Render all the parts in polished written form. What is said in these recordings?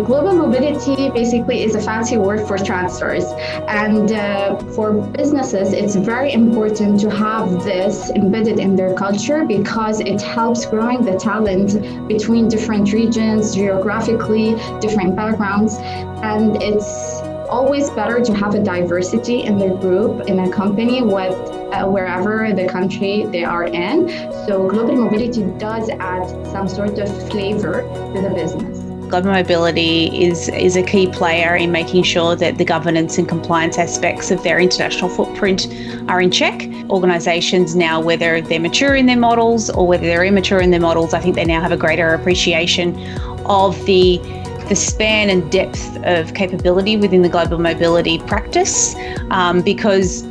Global mobility basically is a fancy word for transfers. And for businesses, it's very important to have this embedded in their culture because it helps growing the talent between different regions, geographically, different backgrounds. And it's always better to have a diversity in their group, in a company, with wherever the country they are in. So global mobility does add some sort of flavor to the business. Global mobility is a key player in making sure that the governance and compliance aspects of their international footprint are in check. Organisations now, whether they're mature in their models or whether they're immature in their models, I think they now have a greater appreciation of the span and depth of capability within the global mobility practice, because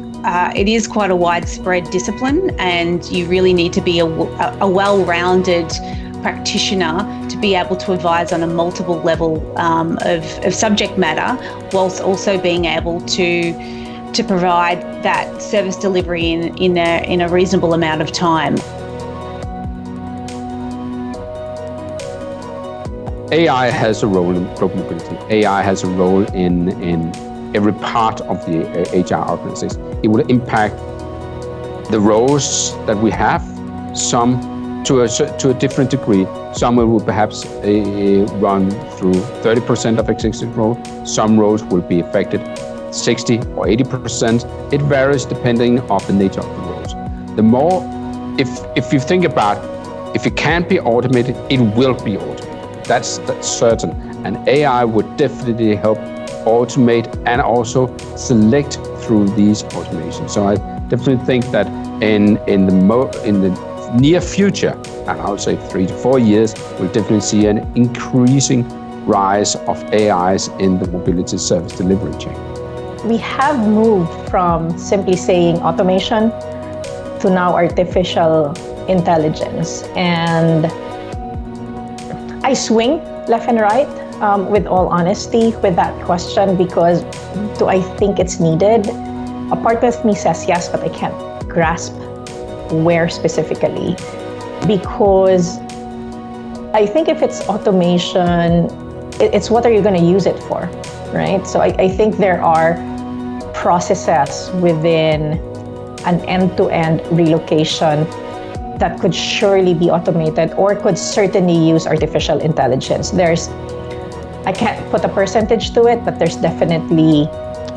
it is quite a widespread discipline, and you really need to be a well-rounded practitioner to be able to advise on a multiple level of subject matter, whilst also being able to provide that service delivery in a reasonable amount of time. AI has a role in global mobility. AI has a role in every part of the HR organization. It will impact the roles that we have, some to a different degree. Some will perhaps run through 30% of existing roles. Some roles will be affected 60 or 80%. It varies depending on the nature of the roles. The more, if you think about, if it can't be automated, it will be automated. That's certain. And AI would definitely help automate and also select through these automations. So I definitely think that in the near future, and I would say 3 to 4 years, we'll definitely see an increasing rise of AIs in the mobility service delivery chain. We have moved from simply saying automation to now artificial intelligence. And I swing left and right, with all honesty, with that question, because do I think it's needed? A part of me says yes, but I can't grasp where specifically, because I think if it's automation, it's what are you going to use it for, right? So I think there are processes within an end-to-end relocation that could surely be automated or could certainly use artificial intelligence. I can't put a percentage to it, but there's definitely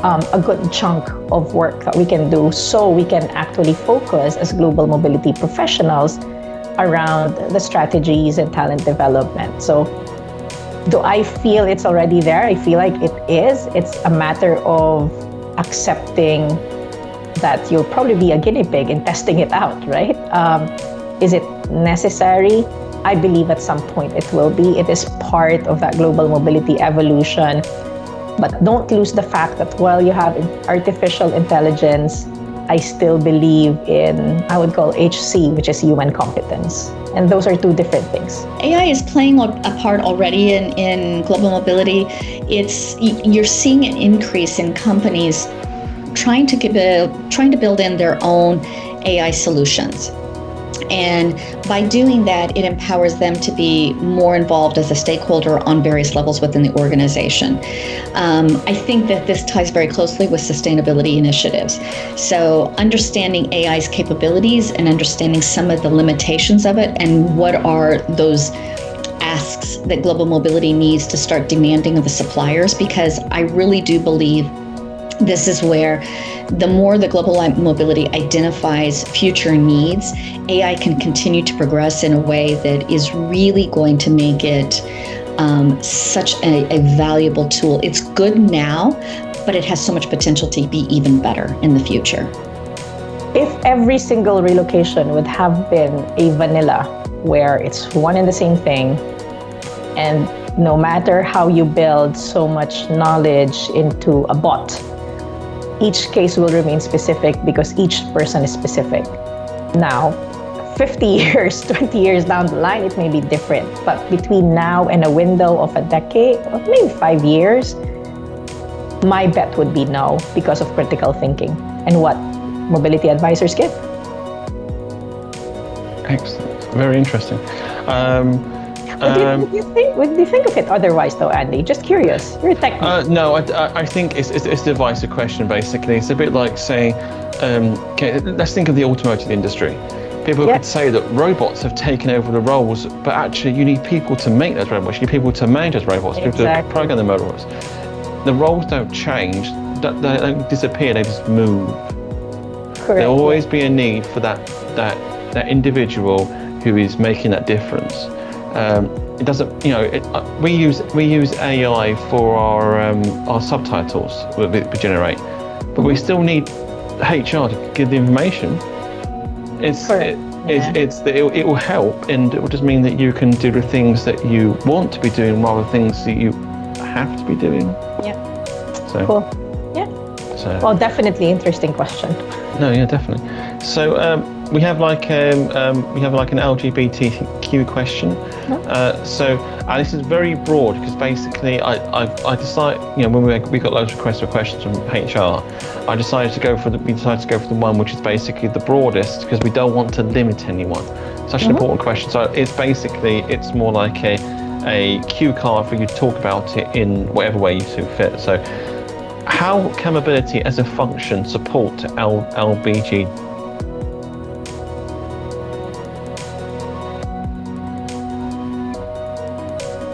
a good chunk of work that we can do so we can actually focus as global mobility professionals around the strategies and talent development. So do I feel it's already there? I feel like it is. It's a matter of accepting that you'll probably be a guinea pig in testing it out, right? Is it necessary? I believe at some point it will be. It is part of that global mobility evolution. But don't lose the fact that while you have artificial intelligence, I still believe in, I would call HC, which is human competence. And those are two different things. AI is playing a part already in global mobility. You're seeing an increase in companies trying to build in their own AI solutions. And by doing that, it empowers them to be more involved as a stakeholder on various levels within the organization. I think that this ties very closely with sustainability initiatives. So understanding AI's capabilities and understanding some of the limitations of it and what are those asks that global mobility needs to start demanding of the suppliers, because I really do believe this is where the more the global mobility identifies future needs, AI can continue to progress in a way that is really going to make it such a valuable tool. It's good now, but it has so much potential to be even better in the future. If every single relocation would have been a vanilla, where it's one and the same thing, and no matter how you build so much knowledge into a bot, each case will remain specific because each person is specific. Now, 50 years, 20 years down the line, it may be different. But between now and a window of a decade, or maybe 5 years, my bet would be no, because of critical thinking and what mobility advisors give. Excellent. Very interesting. What do you think of it otherwise, though, Andy? Just curious. You're a tech. No, I think it's a divisive question, basically. It's a bit like saying, okay, let's think of the automotive industry. People could say that robots have taken over the roles, but actually you need people to make those robots. You need people to manage those robots, people to program the robots. The roles don't change, they don't disappear, they just move. Correct. There'll always be a need for that individual who is making that difference. It doesn't, we use AI for our subtitles that we generate, but we still need HR to give the information. It will help, and it will just mean that you can do the things that you want to be doing rather than things that you have to be doing. Yeah. So cool. Yeah. So well, definitely interesting question. No, yeah, definitely. So we have like an LGBTQ question. And this is very broad because basically I decided, when we got loads of requests for questions from HR, we decided to go for the one which is basically the broadest because we don't want to limit anyone. Such an important question. So it's more like a cue card for you to talk about it in whatever way you see fit. So how can mobility as a function support LBG?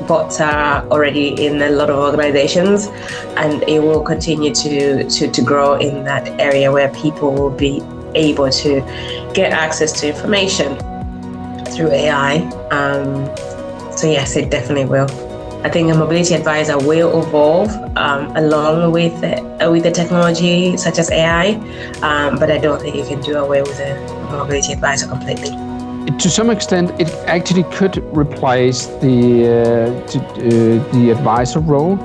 Bots are already in a lot of organizations, and it will continue to grow in that area where people will be able to get access to information through AI. So yes, it definitely will. I think a mobility advisor will evolve along with the technology such as AI, but I don't think you can do away with a mobility advisor completely. To some extent, it actually could replace the advisor role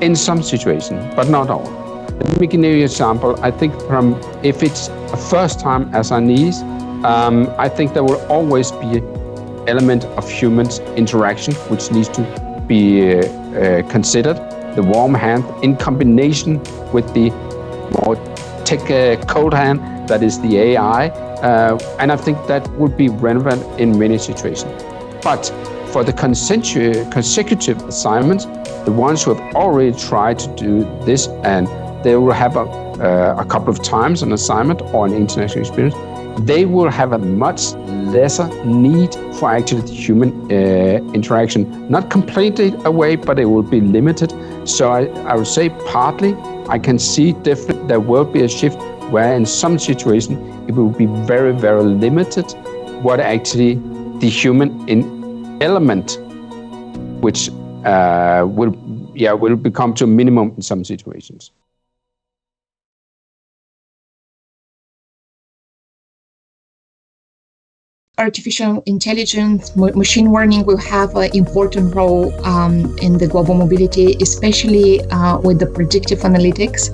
in some situations, but not all. Let me give you an example. I think if it's a first-time assignees, I think there will always be an element of human interaction which needs to be considered. The warm hand in combination with the more cold hand, that is the AI. And I think that would be relevant in many situations. But for the consecutive assignments, the ones who have already tried to do this and they will have a couple of times an assignment or an international experience, they will have a much lesser need for actually the human interaction. Not completely away, but it will be limited. So I would say partly I can see different. There will be a shift where in some situations it will be very, very limited what actually the human element, which will become to a minimum in some situations. Artificial intelligence, machine learning will have an important role in the global mobility, especially with the predictive analytics.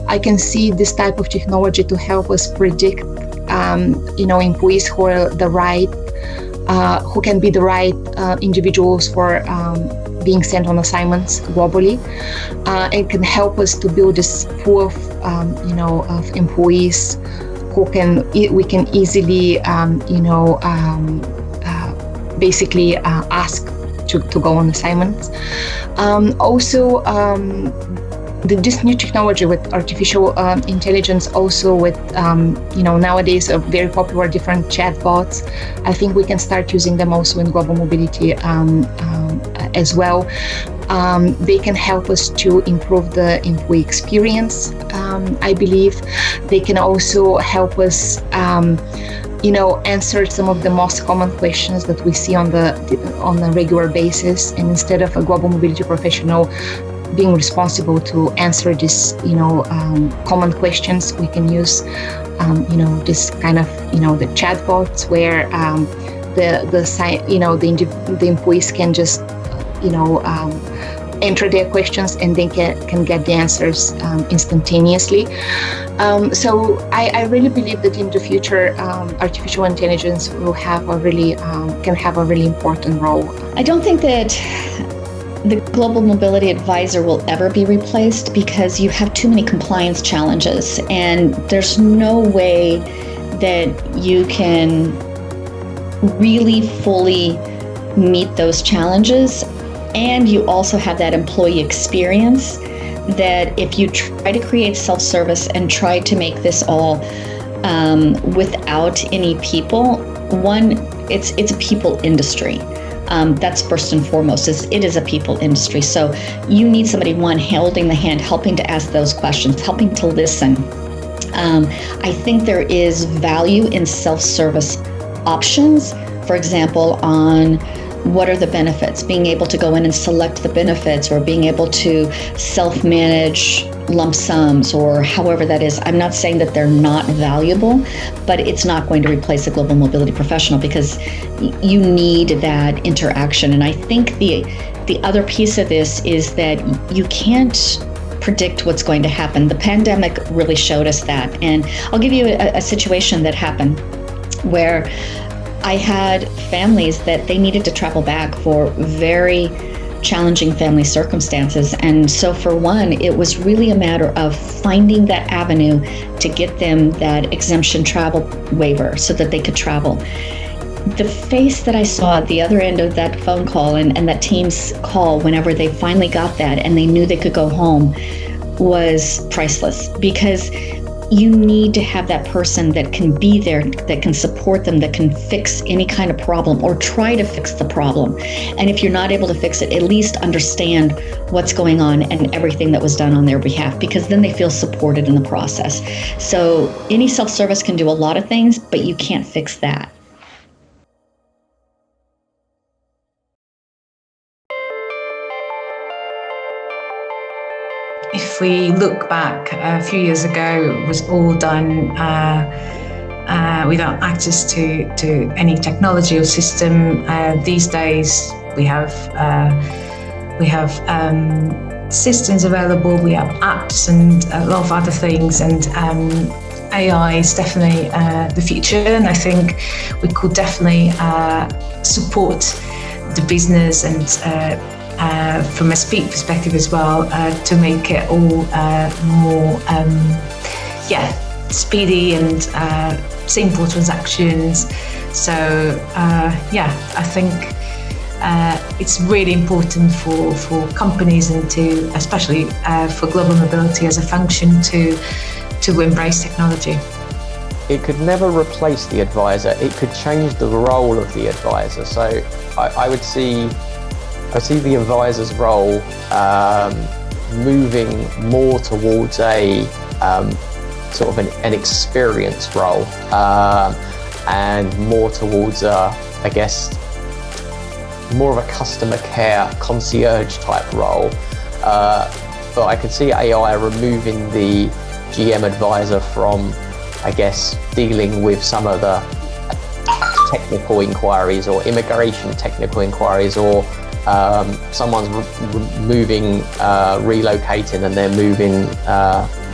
I can see this type of technology to help us predict, employees who are who can be the right individuals for being sent on assignments globally. It can help us to build this pool of employees we can easily, basically ask to go on assignments. This new technology with artificial intelligence, also with, nowadays are very popular different chatbots. I think we can start using them also in global mobility as well. They can help us to improve the employee experience. I believe they can also help us, answer some of the most common questions that we see on a regular basis. And instead of a global mobility professional being responsible to answer these, common questions, we can use, this kind of, the chatbots where the employees can just, enter their questions and they can get the answers instantaneously. So I really believe that in the future, artificial intelligence will have can have a really important role. I don't think that the global mobility advisor will ever be replaced because you have too many compliance challenges, and there's no way that you can really fully meet those challenges. And you also have that employee experience that if you try to create self-service and try to make this all without any people, one, it's a people industry. That's first and foremost, it is a people industry. So you need somebody, one, holding the hand, helping to ask those questions, helping to listen. I think there is value in self-service options, for example, on what are the benefits, being able to go in and select the benefits, or being able to self-manage lump sums, or however that is. I'm not saying that they're not valuable, but it's not going to replace a global mobility professional because you need that interaction. And I think the other piece of this is that you can't predict what's going to happen. The pandemic really showed us that. And I'll give you a situation that happened where I had families that they needed to travel back for very challenging family circumstances. And so for one, it was really a matter of finding that avenue to get them that exemption travel waiver so that they could travel. The face that I saw at the other end of that phone call and that team's call whenever they finally got that and they knew they could go home was priceless, because you need to have that person that can be there, that can support them, that can fix any kind of problem or try to fix the problem. And if you're not able to fix it, at least understand what's going on and everything that was done on their behalf, because then they feel supported in the process. So any self-service can do a lot of things, but you can't fix that. If we look back a few years ago, it was all done without access to any technology or system. These days, we have systems available, we have apps and a lot of other things, and AI is definitely the future. And I think we could definitely support the business and from a speed perspective as well, to make it all more speedy and simple transactions. So I think it's really important for companies and to, especially for global mobility as a function, to embrace technology. It could never replace the advisor. It could change the role of the advisor. So I see the advisor's role moving more towards a sort of an experience role and more towards I guess more of a customer care concierge type role. But I could see AI removing the GM advisor from, I guess, dealing with some of the technical inquiries or immigration technical inquiries, or someone's moving, relocating, and they're moving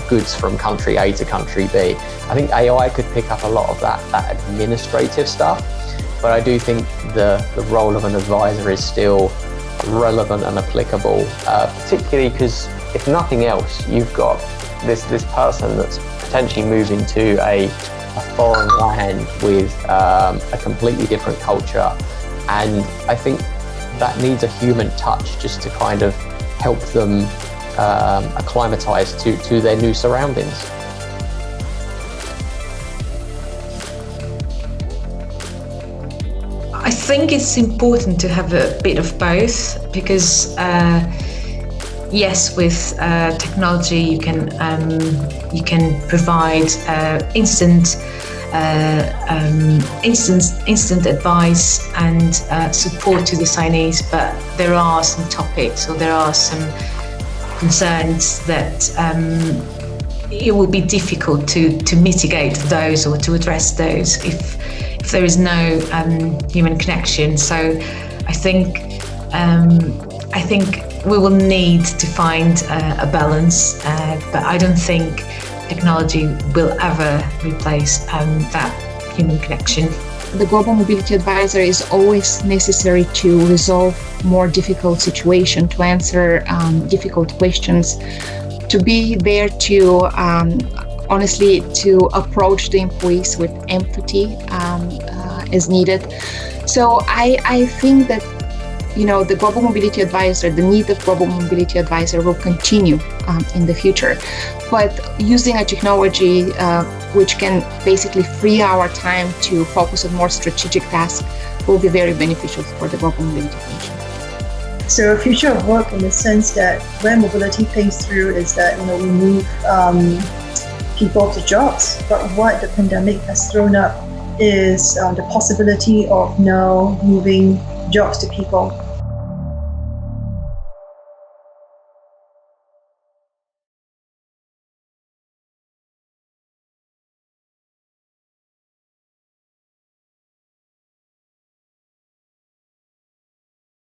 goods from country A to country B. I think AI could pick up a lot of that administrative stuff, but I do think the role of an advisor is still relevant and applicable, particularly because if nothing else, you've got this person that's potentially moving to a foreign land with a completely different culture, and I think that needs a human touch just to kind of help them acclimatise to their new surroundings. I think it's important to have a bit of both, because yes, with technology you can provide instant advice and support to the signees, but there are some topics or there are some concerns that it will be difficult to mitigate those or to address those if there is no human connection. So I think we will need to find a balance, but I don't think technology will ever replace that human connection. the Global Mobility Advisor is always necessary to resolve more difficult situations, to answer difficult questions, to be there to honestly to approach the employees with empathy as needed. So I think that the Global Mobility Advisor, the need of Global Mobility Advisor will continue in the future. But using a technology which can basically free our time to focus on more strategic tasks will be very beneficial for the Global Mobility function. So future of work, in the sense that where mobility plays through is that we move people to jobs. But what the pandemic has thrown up is the possibility of now moving jobs to people.